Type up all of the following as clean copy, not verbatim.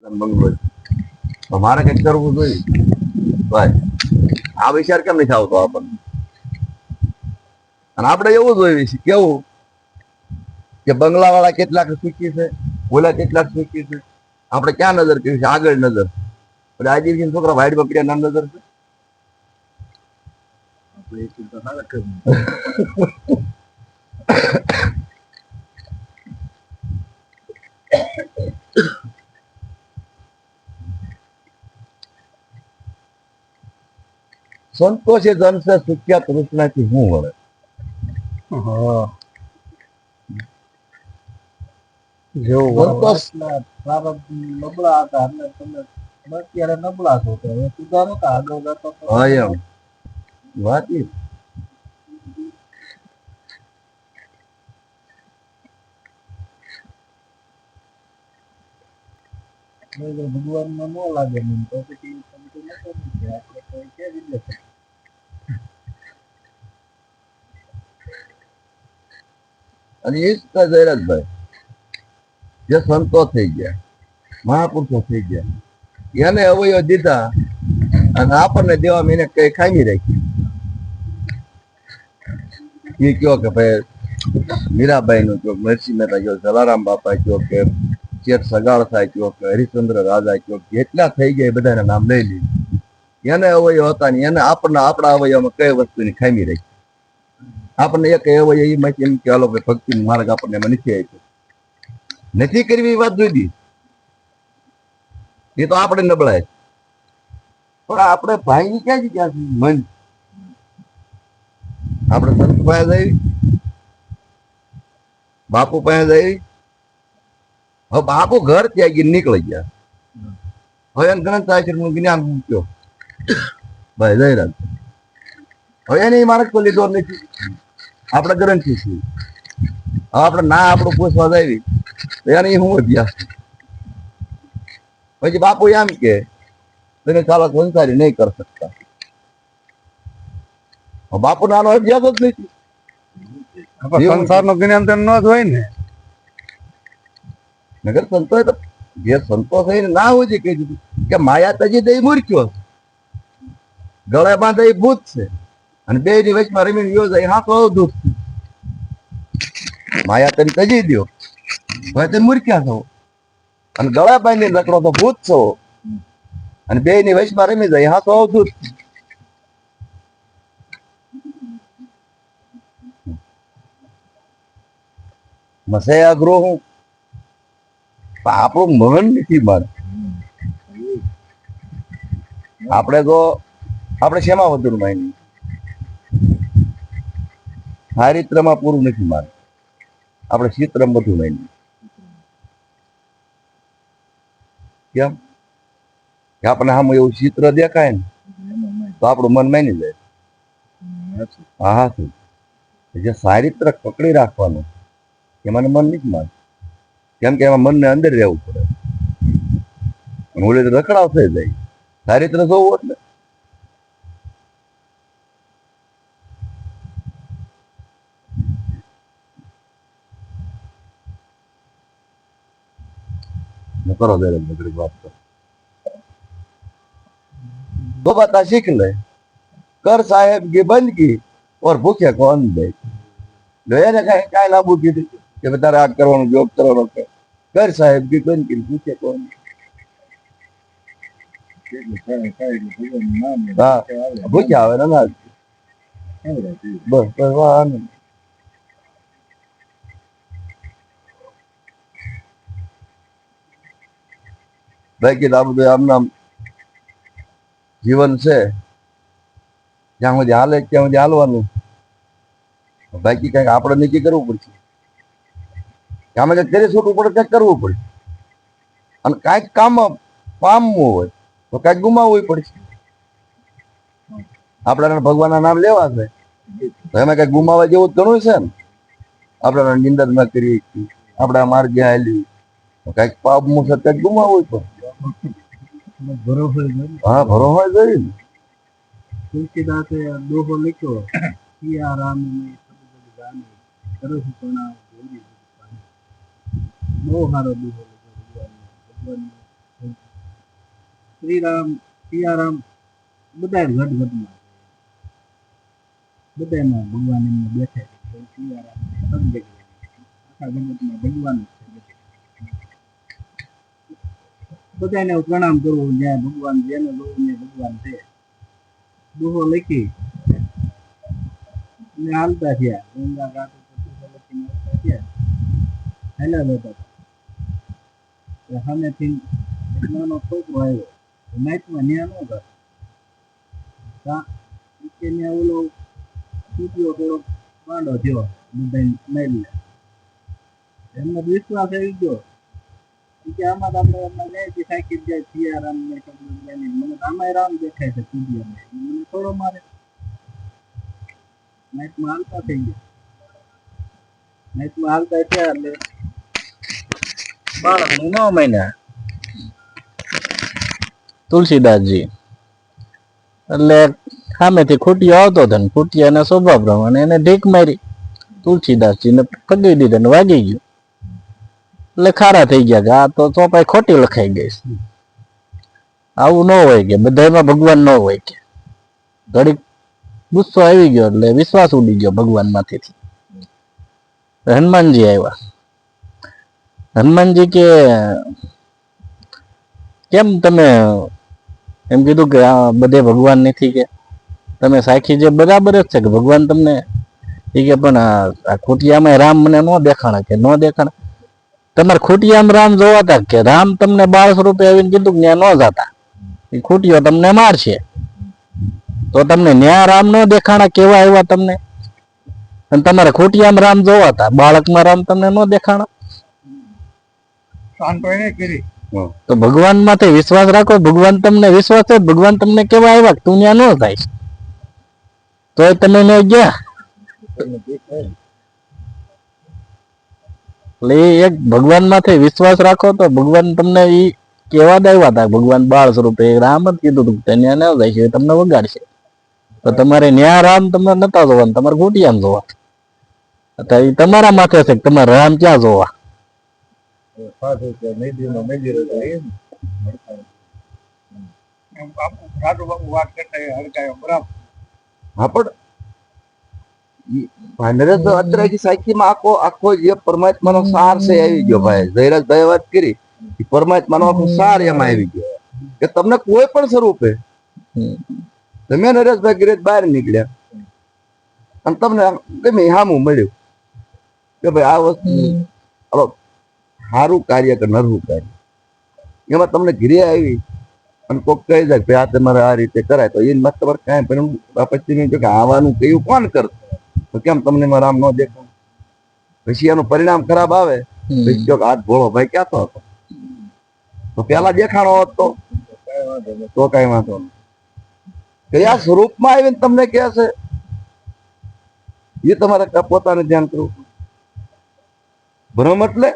બંગલો તો મારે કઈક કરવું જોઈએ ભાઈ. આ વિચાર કેમ નથી આવતો આપણને? અને આપણે એવું જોઈએ છે કેવું કે બંગલા વાળા કેટલાક સુખી છે, ઓલા કેટલાક સુખી છે. આપણે ક્યાં નજર કરી છે? આગળ નજર. આજે છોકરા વાઈડ પકડ્યા ના નજર છે. સંતોષે જન છે સુખ્યા તૃષ્ણાથી હું વળે. નબળા હતા અત્યારે નબળા છો સુધારો આગળ જતો એમ વાત ભગવાન માં ન લાગે મને તો પછી આપણે અને એ જ જયરાજભાઈ જે સંતો થઈ ગયા, મહાપુરુષો થઈ ગયા, એને અવયવ દીધા અને આપણને દેવામાં એને કઈ ખામી રાખી. એ કયો કે ભાઈ મીરાબાઈ નું કયો, નરસિંહ મહેતા કયો, જલારામ બાપા કયો કે ચેત સગાળ થાય કયો કે હરિશ્ચંદ્ર રાજા કયો, જેટલા થઈ ગયા એ બધાના નામ લઈ લીધું. એને અવયવ હતા ને એને આપણા અવયવમાં કઈ વસ્તુની ખામી રાખી. આપણને એક અવયવ એમાંથી એમ કે હાલો ભાઈ ભક્તિ માર્ગ આપણને એમાં નથી આપ્યો. નથી કરવી એ વાત જોઈ એ તો આપણે નબળાય. પણ આપણે ભાઈ ક્યાંથી મન આપણે સંત પાસે જઈ, બાપુ પાસે જઈ. હવે બાપુ ઘર ત્યાગી નીકળી ગયા. હવે એને ગ્રંથ આશ્રમ નું જ્ઞાન મૂક્યો ભાઈ જયરાજ. હવે એને માણસ તો લીધો નથી. આપણે ગ્રંથિ છીએ. હવે આપણે ના આપણું પૂછવા આવી એને હું અભ્યાસ. પછી બાપુ એમ કે તમે ચાલો સંસારી નહીં કરી શકતા. બાપુ નાનો અભ્યાસ જ નથી. સંસાર નું જ્ઞાન તો ન જ હોય ને. નગર સંતો તો જે સંતો થઈને ના હોય છે કહી દીધું કે માયા તજી દઈ મૂર્ખ્યો, ગળે બાંધે એ ભૂત છે અને બે ની વચમાં રમીને યોજાય હા તો અવધૂત છે. માયા તમે તજી દો હવે તમે મૂર્ખ્યા છો અને ગળે બાંધીને રખડો તો ભૂત છો અને બે ની વચમાં રમી જાય હા તો અવધૂત. મસયા ગ્રહ હું આપણું મન નથી માન. આપણે તો આપણે શેમાં વધુ માની ચારિત્રમાં પૂરું નથી માન. આપણે ચિત્રમ બધું માની. કેમ કે આપણે આમ એવું ચિત્ર દેખાય ને તો આપણું મન માની જાય. હા હા શું જે ચારિત્ર પકડી રાખવાનું એમાં મન નથી માન. કેમ કે એમાં મનને અંદર રહેવું પડે. ઓલી તો રખડાવ થઈ જાય. ચારિત્ર જોવું એટલે કરો દે વાત કરો. दो बातें सीख ले, कर साहेब की बंदगी और भूखे को अन्न दे. જોયા ને કાંઈ ના ભૂખી હતી કે તારે આ કરવાનું જોબ કરવાનો કર સાહેબ की बंदगी भूखे को अन्न. હા ભૂખ્યા આવે ને ના બસ બસ આનંદ. બાકી તો આ બધું આમના જીવન છે જ્યાં સુધી હાલે ત્યાં સુધી હાલવાનું. બાકી કઈક આપણે નક્કી કરવું પડશે. આમાં કંઈક કરી છૂટવું પડે, કંઈક કરવું પડે. અને કાંઈક કામ પામવું હોય તો કાંઈક ગુમાવવું પડશે. આપણે ભગવાનના નામ લેવા છે તો એમાં કઈક ગુમાવવા જેવું ઘણું છે ને. આપણે નિંદર ન કરી, આપણા માર્ગે હાલી કઈક પાપ મુસર કઈક ગુમાવવું પડે. હા ભરોસો જોઈએ ને. તુલસીદાસે દોહો લખ્યો સિયા રામ બહુ સારો દોહો લખ્યો ભગવાન. શ્રીરામ સિયારામ બધા ઘટ ઘટમાં બધામાં ભગવાન એમને બેઠે છે. સિયારામ સબ જગ્યાએ આખા જગતમાં ભગવાન જ છે. બધાને પ્રણામ કરવો, જ્યાં ભગવાન જેને જોવું ને ભગવાન છે. દુહો લખી ને હાલતા થયા ગંગા ઘાટ ઉપર દુહો લખીને હાલતા થયા. હાલ્યા જતા હતા સામેથી એક નાનો છોકરો આવ્યો. નાઈટમાં ન્યા ન ગયો કે ત્યાં ઓલો તૂટ્યો થોડો માંડો થયો બધા મારી એમને વિશ્વાસ આવી ગયો કે આમાં આપણે ન્યાયથી થાકી જાય. સિયારામ ને મને આમાં રામ દેખાય છે સૂર્યને મને થોડો મારે. નાઈટમાં હાલતા થઈ ગયા. નાઈટમાં હાલતા થયા એટલે બાળકનું 9 મહિના તુલસીદાસજી એટલે સામેથી ખૂટિયો આવતો હતો ને ખૂટિયાના સ્વભાવ પ્રમાણે એને ઢીક મારી. તુલસીદાસજીને પગી દીધા ને વાગી ગયું એટલે ખારા થઈ ગયા કે આ તો ચોપાઈ ખોટી લખાઈ ગઈ છે. આવું ન હોય કે બધામાં ભગવાન ન હોય કે. ઘડીક ગુસ્સો આવી ગયો એટલે વિશ્વાસ ઉડી ગયો ભગવાન માંથી. હનુમાનજી આવ્યા. હનુમાનજી કે કેમ તમે એમ કીધું કે આ બધે ભગવાન નથી કે તમે સાખી જે બરાબર જ છે કે ભગવાન તમને એ કે પણ આ ખૂટિયામાં રામ મને ન દેખાણા કે ન દેખાણા. તમારે ખૂટિયામાં રામ જોવાતા કે રામ તમને બાળ સ્વરૂપે આવીને કીધું કે ત્યાં ન જતા એ ખૂટિયો તમને મારશે. તો તમને ન્યા રામ ન દેખાણા કેવા આવ્યા તમને? અને તમારે ખૂટિયામાં રામ જોવાતા બાળકમાં રામ તમને ન દેખાણા. તો ભગવાન માંથી વિશ્વાસ રાખો. ભગવાન તમને વિશ્વાસ છે ભગવાન તમને કેવા આવ્યા તું ત્યાં ન થાય તો તમે ન ગયા. એટલે એક ભગવાન માંથી વિશ્વાસ રાખો તો ભગવાન તમને ઈ કેવા જ આવ્યા હતા. ભગવાન બાળ સ્વરૂપે રામ જ કીધું હતું ત્યાં ન જાય છે તમને વગાડશે. તો તમારે ન્યા રામ તમને નતા જોવા તમારે ખૂટિયામ જોવા. અત્યારે ઈ તમારા માથે છે કે તમારે રામ ક્યાં જોવા. હા પણ નરેશ અત્યારે સાહિત્યમાં આખો જે પરમાત્માનો સાર છે આવી ગયો ભાઈ. જયરાજભાઈ વાત કરી પરમાત્માનો આખો સાર એમાં આવી ગયો કે તમને કોઈ પણ સ્વરૂપે તમે નરેશભાઈ ગિરેજ બહાર નીકળ્યા અને તમને ગમે હામું મળ્યું કે ભાઈ આ વસ્તુ સારું કાર્ય કે નરવું કાર્ય એમાં તમને ઘીરે આવી અને કોઈક કહી જાય કે આ તમારે આ રીતે કરાય તો એ મત તમારે કાંઈ પણ પછી કે આવવાનું કયું કોણ કરતું તો કેમ તમને એમાં રામ ન દેખાય. પછી એનું પરિણામ ખરાબ આવે પછી હાથ ભોળો ભાઈ ક્યાંતો હતો તો પેલા દેખાણો હોત તો કઈ વાંધો નહીં. કયા સ્વરૂપમાં આવીને તમને કહે છે એ તમારે પોતાને ધ્યાન કરવું. બ્રહ્મ એટલે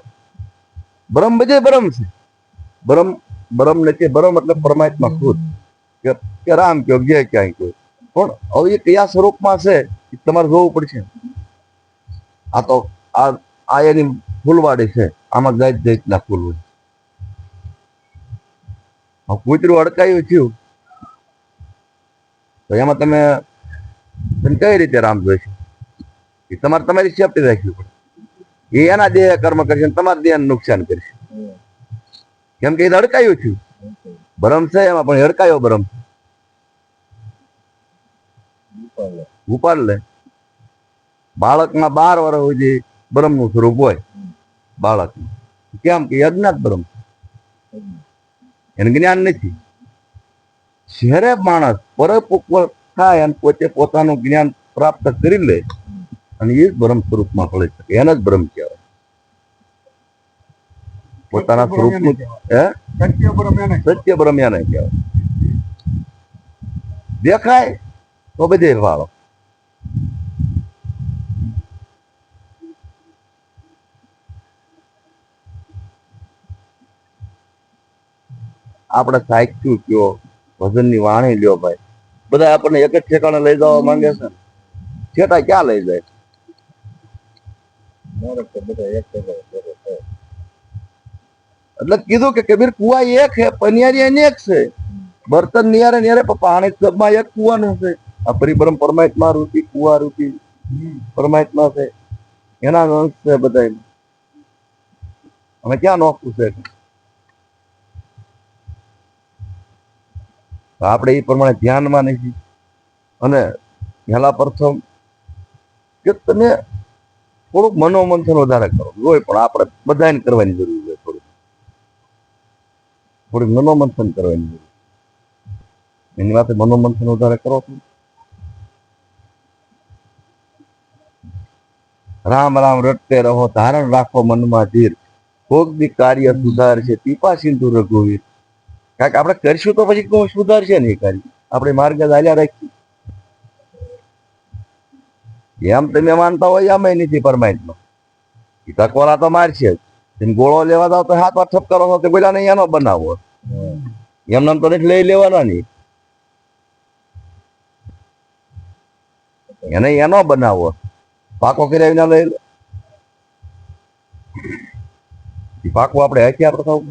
બ્રહ્મ બધે બ્રહ્મ છે. બ્રહ્મ નથી. બ્રહ્મ એટલે પરમાત્મા ખુદ કે રામ કયો જે ક્યાંય કોઈ પણ હવે એ કયા સ્વરૂપમાં છે એ તમારે જોવું પડશે. આ તો આ એની ફૂલવાડી છે આમાં જાત જાતના ફૂલ હોય. કૂતરું અડકાયું થયું તો એમાં તમે કઈ રીતે રામ જોઈશે એ તમારે તમારી સેફટી રાખવી પડે. એ એના દેહ કર્મ કરશે તમારા દેહ નુકસાન કરશે કેમ કે એ અડકાયું થયું. બ્રહ્મ છે એમાં પણ અડકાયો બ્રહ્મ ઉપાડ લે. બાળકમાં 12 વર્ષ સુધી બ્રહ્મનું સ્વરૂપ હોય બાળકમાં. કેમ કે અજ્ઞાત બ્રહ્મ એને જ્ઞાન નથી. જ્યારે માણસ પરિપક્વ થાય અને પોતે પોતાનું જ્ઞાન પ્રાપ્ત કરી લે અને એ જ બ્રહ્મ સ્વરૂપમાં ભળી શકે એને જ બ્રહ્મ કહેવાય. પોતાના સ્વરૂપનું સત્ય બ્રહ્મ એને કહેવાય. દેખાય તો બધે વાળો. આપણે સાહિત્ય કયો ભજનની વાણી લ્યો ભાઈ બધા આપણને એક જ ઠેકાણે લઈ જવા માંગે છે. છેટા ક્યાં લઈ જાય? એટલે કીધું કે કબીર કુવા એક છે, પનિયારી અનેક છે, બર્તન નિયારે નિયારે પણ પાણી સબમાં એક કુવાનું છે. આ પરિબ્રહ્મ પરમાત્મા રૂપી કુવા રૂપી પરમાત્મા છે, એના અંશ છે બધા. અમે ક્યાં નોખું છે? આપણે એ પ્રમાણે ધ્યાનમાં નથી. અને પહેલા પ્રથમ કે તમે થોડુંક મનોમંથન વધારે કરો, હોય પણ આપણે બધાને કરવાની જરૂર છે. થોડીક મનોમંથન કરવાની જરૂર, એની વાત મનોમંથન વધારે કરો છો. રામ રામ રટતે રહો, ધારણ રાખો મનમાં ધીર, ભોગ દી કાર્ય સુધાર છે, પીપા સિંધુ રઘુવીર. કારણ કે આપણે કરશું તો પછી કોઈ સુધારશે નહીં કાર્ય, આપણે માર્ગ ચાલ્યા રાખીએ. એમ તમે માનતા હોય એમ નથી પરમાત્મા. ટકોરા તો મારશે જ. તમે ગોળો લેવા જાવ તો હાથ વાર ઠપકારો છો તો બોલ્યા નહીં એનો બનાવો, એમને તો નથી લઈ લેવાના નહીં, એને એનો બનાવો. પાકો કર્યા વિના લઈ પાકું આપણે હથિયાર થવું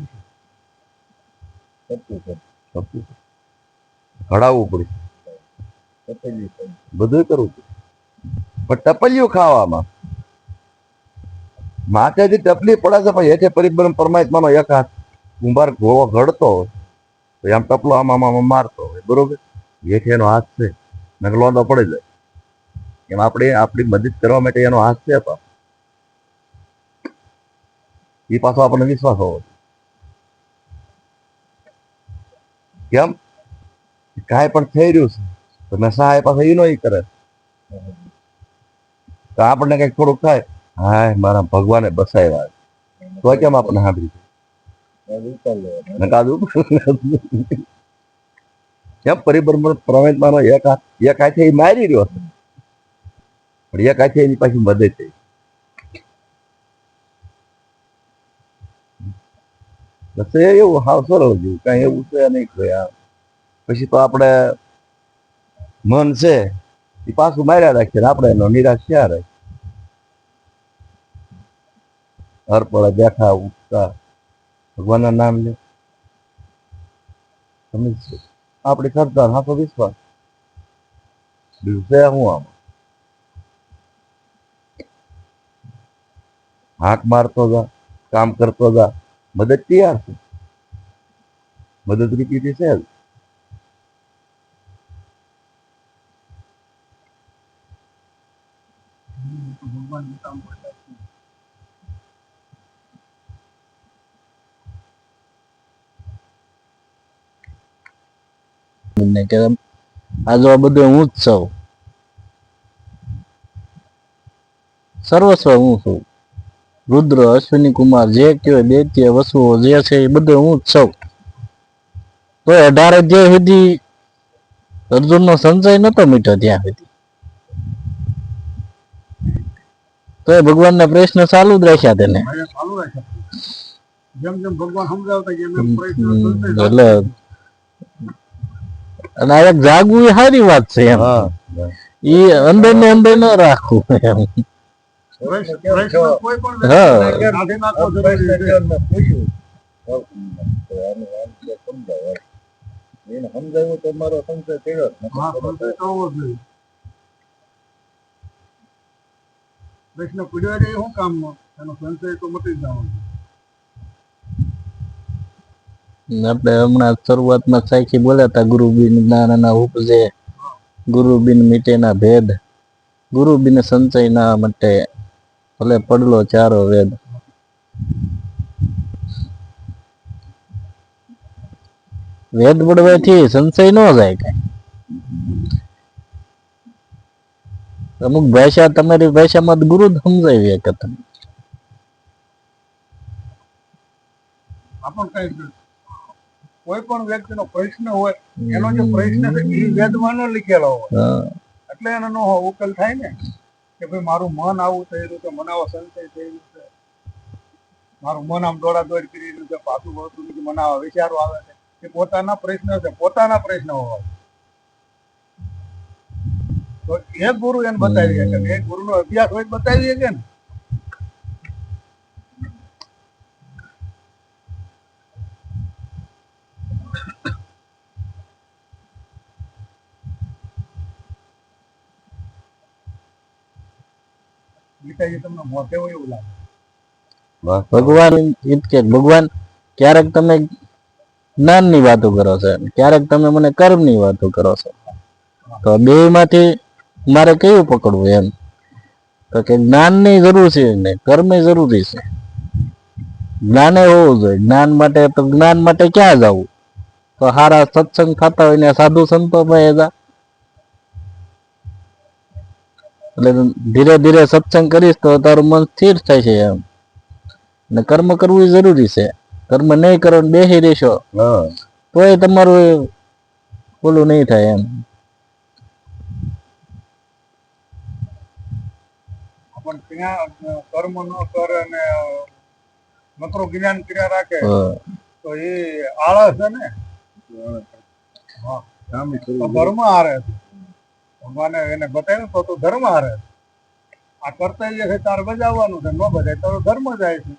પડશે, ઘડાવવું પડશે, બધું કરવું પડશે. પણ ટપલિયું ખાવામાં માથેથી ટપલી પડે છે, પણ હેઠે પરિબ્રહ્મ પરમાત્માનો એક હાથ કુંભાર ઘોડો ઘડતો હોય તો એમ ટપલો આમાં મારતો હોય, બરોબર? હેઠે એનો હાથ છે, નગલોંદો પડી જાય. એમ આપણે આપણી મદદ કરવા માટે એનો હાથ છે, પણ એ પાછો આપણને વિશ્વાસ હોવો. કેમ કાંઈ પણ થઈ રહ્યું છે તો મેં સહાય પાસે એનો કરે તો આપણને કઈક થોડુંક થાય, હા મારા ભગવાને બસાવ્યા, તો કેમ આપણને સાંભળી કેમ પરિબ્રહ્મ પરમાત્માનો એક હાથે એ મારી રહ્યો છે, પણ એક હાથે એની પાછી મદદ થઈ. બસ એવું હાવ સરળ જેવું કઈ એવું છે નહીં. પછી તો આપણે મન છે એ પાછું માર્યા રાખીએ ને આપણે એનો નિરાશ થયા રાખીએ. હર પડે બેઠા ઉઠતા ભગવાનના નામ લે, સમજ આપણી શ્રદ્ધા હાથો વિશ્વાસ દિવસે હું આમ હાક મારતો જા, કામ કરતો જા, મદદ તૈયાર છે, મદદ રૂપી છે જ. ભગવાન કામ કરતા કે આ જો આ બધું હું જ છું, સર્વસ્વ હું છું. રુદ્ર, અશ્વિની કુમાર જે કહેવાય, દૈત્ય વસુઓ જે છે એ બધું હું જ છું. તો 18 અધ્યાય સુધી અર્જુનનો સંશય નતો મીઠો ત્યાં સુધી, તો એ ભગવાનના પ્રશ્ન ચાલુ જ રાખ્યા તેને. ચાલુ રાખ્યા, જેમ જેમ ભગવાન સમજાવતા એમ એમ પ્રશ્ન એટલે અને આ એક જાગવું એ સારી વાત છે એમ, એ અંદર ને અંદર ન રાખવું એમ. કોઈ પણ હા કાઢી નાખવો જરૂરી છે. સમજાવ્યું તો મારો સંશય થયો. હા, સંશય થવો જોઈએ. પ્રશ્ન પૂછ્યો એટલે શું કામનો? એનો સંશય તો મટી જવાનો. આપણે હમણાં શરૂઆતમાં સાખી બોલ્યા હતા, ગુરુબિન જ્ઞાનના ઉપજે, ગુરુબિન મીટેના ભેદ, ગુરુબિન સંચય ના મટે, ભલે પડલો ચારો વેદ. વેદ પડવાથી સંશય ન જાય કઈ. અમુક ભાષા તમારી ભાષામાં ગુરુ જ સમજાવી કે તમે આપણ કઈ કોઈ પણ વ્યક્તિનો પ્રશ્ન હોય, એનો જે પ્રશ્ન છે એ વેદમાં ન લીખેલો હોય, એટલે એનો નો ઉકેલ થાય ને કે ભાઈ મારું મન આવું થઈ રહ્યું છે, મને આવો સંશય થઈ રહ્યું છે, મારું મન આમ દોડાદોડ કરી રહ્યું છે, પાછું વળતું નથી, મને આવા વિચારો આવે છે. એ પોતાના પ્રશ્ન છે, પોતાના પ્રશ્નો હોય તો એક ગુરુ એને બતાવી શકે, એક ગુરુનો અભ્યાસ હોય બતાવી શકે ને. પિતાજી તમને મોટે હોય એવું લાગે. ભગવાન ઈ જ કે ભગવાન ક્યારેક તમે જ્ઞાનની વાતો કરો છો ક્યારેક તમે મને કર્મની વાતો કરો છો તો બે માંથી મારે કયું પકડવું એમ તો કે જ્ઞાનની જરૂર છે ને કર્મ જરૂરી છે જ્ઞાને હોવું જોઈએ જ્ઞાન માટે તો જ્ઞાન માટે ક્યાં જવું તો સારા સત્સંગ થતા હોય ને સાધુ સંતો પાસે જા એટલે ધીરે ધીરે સત્સંગ કરીશ તો તારું મન સ્થિર થાય છે એમ ને કર્મ કરવું જરૂરી છે કર્મ નહીં કરો ને બેસી રહેશો તોય તમારું ઓલું નહીં થાય એમ પણ ત્યાં કર્મ ન કરે અને નકરો જ્ઞાન કર્યા રાખે તો એ આળસ છે ને. તો ધર્મ હારે છે. ભગવાને એને બતાવ્યું તો તું ધર્મ હારે છે. આ કર્તવ્ય છે તારે બજાવવાનું છે, ન બજાય તો ધર્મ જાય છે.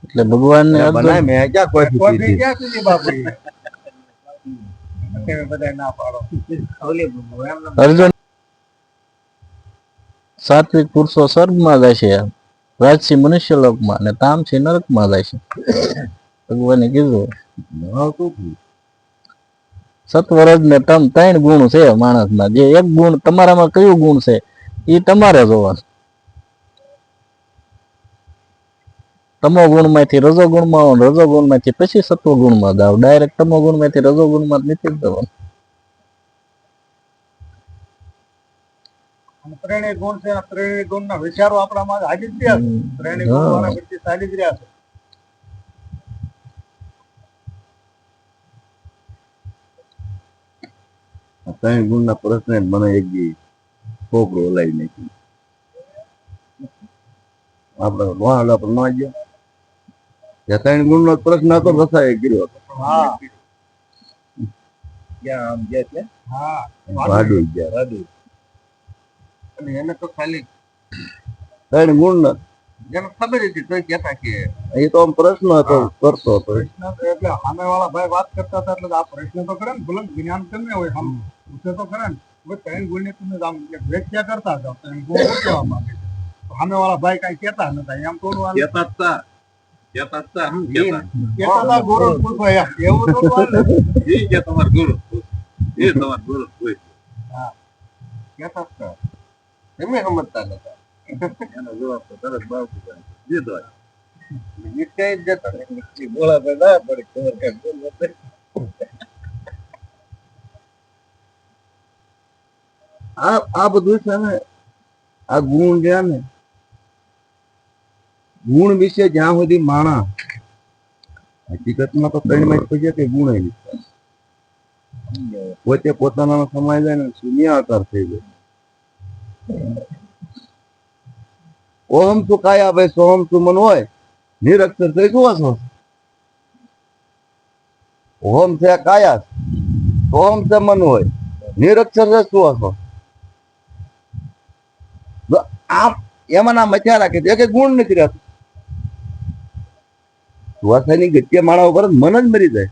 એટલે ભગવાન ને મેં ક્યાં કોઈ કોઈ બી ક્યાં સુધી બાપુ બધા ના પાડો. અર્જુન સાત્વિક પુરુષો સ્વર્ગમાં જાય છે રાજસી મનુષ્ય લોકમાં અને તામસી નરકમાં જાય છે ભગવાને કીધું સત્વરજ ને તમ ત્રણ ગુણ છે માણસમાં જે એક ગુણ તમારામાં કયું ગુણ છે એ તમારે જોવાનું તમો ગુણ માંથી રજો ગુણમાં આવો રજો ગુણ માંથી પછી સત્વ ગુણમાં જાવ ડાયરેક્ટ તમો ગુણ માંથી રજો ગુણમાં નથી જવાનું ત્રણેય ગુણ છે ત્રણેય ગુણ ના વિચારો આપણામાં હાજી જ રહ્યા છે. ત્રણેય ગુણ વાળા વ્યક્તિ ચાલી જ રહ્યા છે. ત્રણ ગુણ ના પ્રશ્ન મને એક દી છોકરો ઓલાવી નાખ્યું આપડે વાળ આપડે ન ગયા ત્રણ ગુણ નો પ્રશ્ન હતો રસાય ગીર્યો હતો. હા ક્યાં આમ ગયા છે હા ભાડું ગયા અને એને તો ખાલી ત્રણ ગુણ ન જેને ખબર હતી તો કહેતા કે એ તો આમ પ્રશ્ન હતો કરતો હતો પ્રશ્ન તો એટલે સામે વાળા ભાઈ વાત કરતા હતા એટલે આ પ્રશ્ન તો કરે ને ભલે જ્ઞાન કરીને હોય આમ પૂછે તો કરે ને હવે ત્રણ ગુણ ની તમે આમ વ્યાખ્યા કરતા હતા ત્રણ ગુણ શું કહેવા માંગે છે સામે વાળા ભાઈ કઈ કહેતા નતા એમ તો ગુરુ પૂછો એવું તો તમાર ગુરુ એ તમાર ગુરુ હા કહેતા હતા એમને સમજતા નતા એનો જવાબ તો તરત બાપુ દીધો નિશ્ચય જ જતા બોલા ભાઈ ના પડી ખબર કઈ આ બધું છે ને આ ગુણ રહ્યા ને ગુણ વિશે જ્યાં સુધી માણા હકીકતમાં તો ત્રણ માં પછી કે ગુણ પોતે પોતાના સમાય જાય ને શૂન્યાકાર થઈ જાય ઓહમ તું કાયા ભાઈ સોહમ તું મન હોય નિરક્ષર થઈ શું છો ઓહમ છે કાયા સોહમ છે મન હોય નિરક્ષર છે શું છો આમ એમાં ના મચ્યા રાખે છે કે ગુણ નથી રહેતો સુવાસાની ગત્ય માળા ઉપર મન જ મરી જાય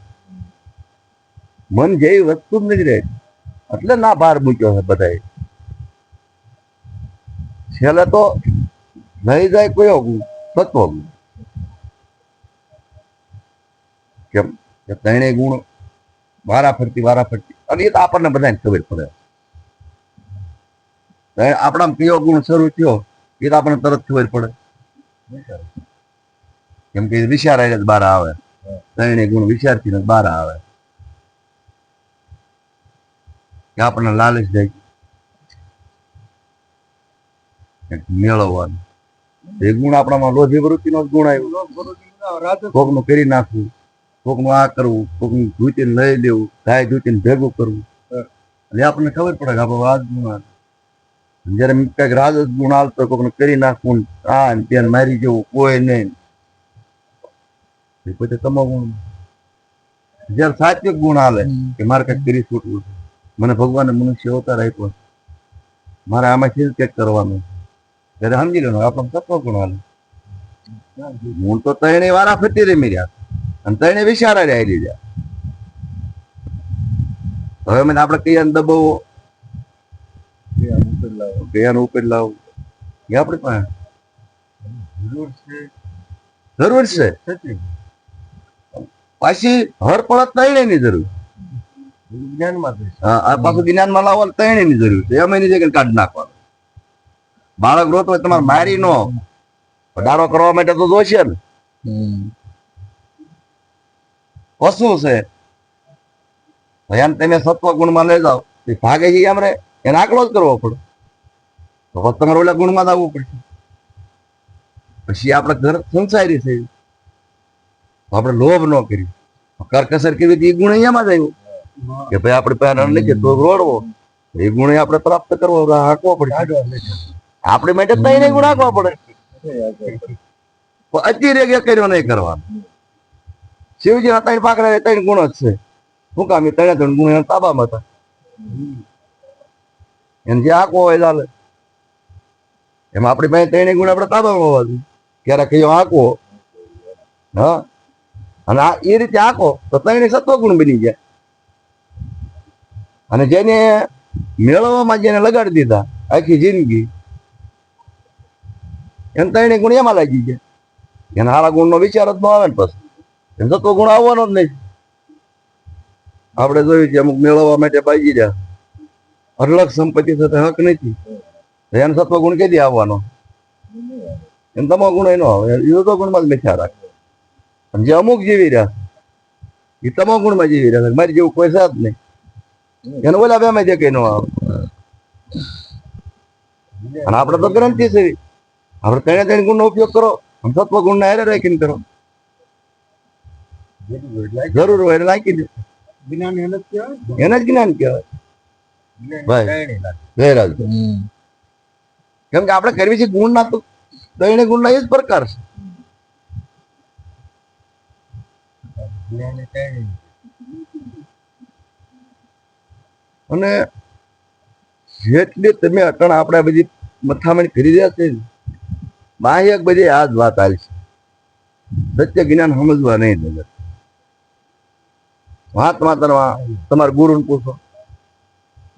મન જેવી વસ્તુ જ નથી રહે એટલે ના ભાર મૂક્યો છે બધાએ છેલ્લે તો નહીં જાય કયો ગુણ સત્વ ગુણ કેમ કે ત્રણેય ગુણ વારા ફરતી અને એ તો આપણને બધાને ખબર પડે આપણા કયો ગુણ શરૂ થયો એ તો આપણને તરત ખબર પડે કેમ કે વિચાર જ બહાર આવે ત્રણેય ગુણ વિચારથી બહાર આવે કે આપણને લાલચ જાય મેળવવાનું એ ગુણ આપણામાં લોભી વૃત્તિનો જ ગુણ આવ્યો કોકનું કરી નાખવું કોકનું આ કરવું કોકનું ધૂતીને લઈ લેવું ગાય ધૂતીને ભેગું કરવું એટલે આપણને ખબર પડે કે આપણો રાજ ગુણ આવે જયારે કઈક રાજસ ગુણ આવતો કોકને કરી નાખવું આ ત્યાં મારી જવું કોઈ નહીં પછી તમા ગુણ જયારે સાત્વિક ગુણ આવે કે મારે કઈક કરી છૂટવું મને ભગવાને મનુષ્ય અવતાર આપ્યો મારે આમાંથી જ કંઈક કરવાનું ત્યારે સમજી લેવાનું આપણને સત્વ ગુણ હાલે હું તો ત્રણેય વારા ફરતી રમી રહ્યા અને તને વિચારા રહી લીધા. હવે મને આપણે કયા દબાવો કયા ઉપર લાવો એ આપણી પાસે જરૂર છે. પાછી હર પડત તૈણે ની જરૂર. હા, આ પાછું જ્ઞાનમાં લાવો તૈણે ની જરૂર છે. એમ એની જગ્યાએ કાઢી નાખવાનું. બાળક રોતો હોય તમારે મારી નો ડાળો કરવા માટે તો જોશે ને. પશુ છે એને તમે સત્વ ગુણમાં લઈ જાઓ ભાગે છે એમ રે એને આકડો જ કરવો પડે. તો તમારે ઓલા ગુણમાં જ આવવું પડશે. પછી આપણે ઘર સંસારી છે આપણે લોભ ન કરી કરકસર કેવી હતી એ ગુણ અહીંયામાં જ આવ્યો કે ભાઈ આપણે પાસે નથી તો રોડવો એ ગુણ આપણે પ્રાપ્ત કરવો હાંકવો પડે. આપણે માટે તઈને ગુણ હાંકવા પડે. અત્યારે કર્યો નહીં કરવાનો. શિવજી ના ત્રણ પાકડા 3 ગુણ જ છે. શું કામ એ 3 ગુણ એના તાબામાં હતા. એને જે આંકવો હોય ચાલે. એમાં આપણી પાસે 3 ગુણ આપણે તાબામાં હોવા જોઈએ. ક્યારેક કયો આંકવો હા અને આ એ રીતે આંકો તો 3 સત્વગુણ બની ગયા. અને જેને મેળવવામાં જેને લગાડી દીધા આખી જિંદગી એને 3 ગુણ એમાં લાગી ગયા. એને સારા ગુણ નો વિચાર જ ન આવે ને પછી એને સત્વગુણ આવવાનો જ નહીં. આપણે જોયું છે અમુક મેળવવા માટે બાજી રહ્યા અઢળક સંપત્તિ સાથે હક નથી એને સત્વગુણ કેદી આવવાનો. એમ તમા ગુણ એનો આવે એ તો ગુણમાં જ મેઠા રાખે. જે અમુક જીવી રહ્યા એ તમામ ગુણમાં જીવી રહ્યા મારી જેવું કોઈ સાથ નહીં. એને ઓલા બેમાં જે કઈ ન આવે. અને આપણે તો ગ્રંથિ છે આપણે 3 ગુણ નો ઉપયોગ કરો સત્વ ગુણ ના હારે રાખીને કરો. જરૂર હોય એને નાખી દે. જ્ઞાન એને જ કહેવાય. એને જ જ્ઞાન કહેવાય ભાઈ. કેમ કે આપણે કરવી છે ગુણ ના તો 3 ગુણ ના એ જ પ્રકાર છે. અને જેટલી તમે અટણ આપણે બધી મથામણ કરી રહ્યા છે બાહ્યક બધી આ જ વાત આવી છે. સત્ય જ્ઞાન સમજવા નહીં નગર વાત માતરમાં તમારે ગુરુ ને પૂછો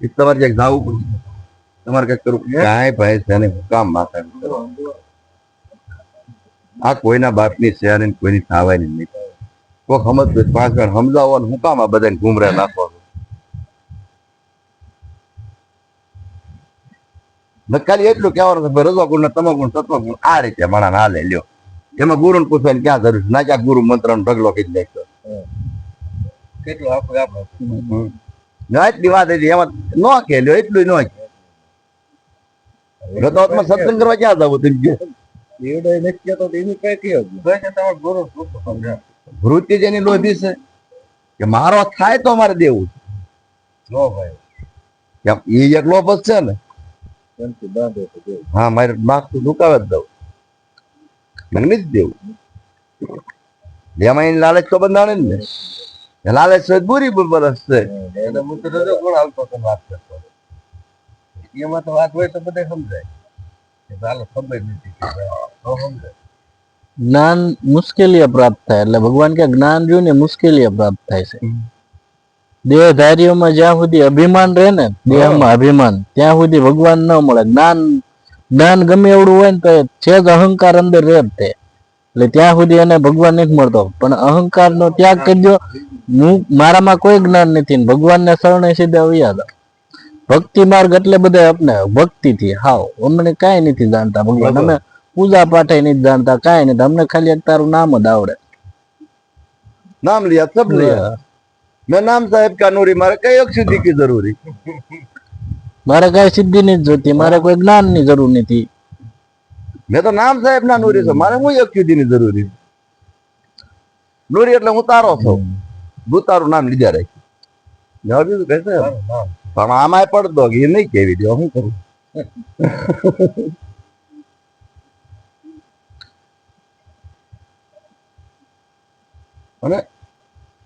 એ તમારે ક્યાંક જવું પડશે તમારે કઈક કરવું કાંઈ ભાઈ છે ને કામ માથા કરવા આ કોઈના બાપની છે અને કોઈની થાવાની નહીં. કોઈ સમજ 5 વાર સમજાવો ને હું કામ આ બધાને ગુમરા નાખો. ખાલી એટલું કહેવાનું રજવા ગુણ તમા ગુણ તત્વ ગુણ આ રીતે માણા ના લે લ્યો. એમાં ગુરુ ને પૂછવાની ક્યાં જરૂર ના ક્યાં ગુરુ મંત્ર નો ઢગલો કઈ નાખ્યો કેટલું એટલી વાત હતી એમાં ન કે લ્યો એટલું ન કે ગતવતમાં સત્સંગ કરવા ક્યાં જવું તું વૃત્તિ જેની લોભી છે કે મારો થાય તો અમારે દેવું એ એક લોભ જ છે ને. હા મારે માગતું દુકાવે જ દઉં મને નથી દેવું. એમાં એની લાલચ તો બંધાણે ને લાલચ છે બુરી બરસ છે. એમાં તો વાત હોય તો બધા સમજાય ખબર નથી. જ્ઞાન મુશ્કેલીએ પ્રાપ્ત થાય એટલે ભગવાન કે જ્ઞાન રહ્યું ને મુશ્કેલીએ પ્રાપ્ત થાય છે. દેહધારીઓમાં જ્યાં સુધી અભિમાન રહે ને દેહમાં અભિમાન ત્યાં સુધી ભગવાન ન મળે. જ્ઞાન ગમે એવડું હોય ને તો છે જ અહંકાર અંદર રહે જ તે એટલે ત્યાં સુધી એને ભગવાન નથી મળતો. પણ અહંકાર નો ત્યાગ કરજો. હું મારામાં કોઈ જ્ઞાન નથી ને ભગવાનને શરણે સીધા વયા જાવ. ભક્તિ માર્ગ એટલે બધા અપનાવ્યો ભક્તિથી હાવ અમને કાંઈ નથી જાણતા ભગવાન. અમે પૂજા પાઠે નથી જાણતા કાંઈ નથી. અમને ખાલી એક તારું નામ જ આવડે. નામ लिया सब लिया मैं नाम साहेब का नूरी मारे कई योग सिद्धि की जरूरी. મારે કઈ સિદ્ધિ નથી જોતી મારે કોઈ જ્ઞાન ની જરૂર નથી. મેં તો નામ સાહેબ ના નૂરી છું મારે હું योग सिद्धि ની જરૂરી. નૂરી એટલે હું તારો છું હું તારું નામ લીધા રાખી કહેશે પણ આમાં પડતો એ નહીં કેવી દો શું કરું. અને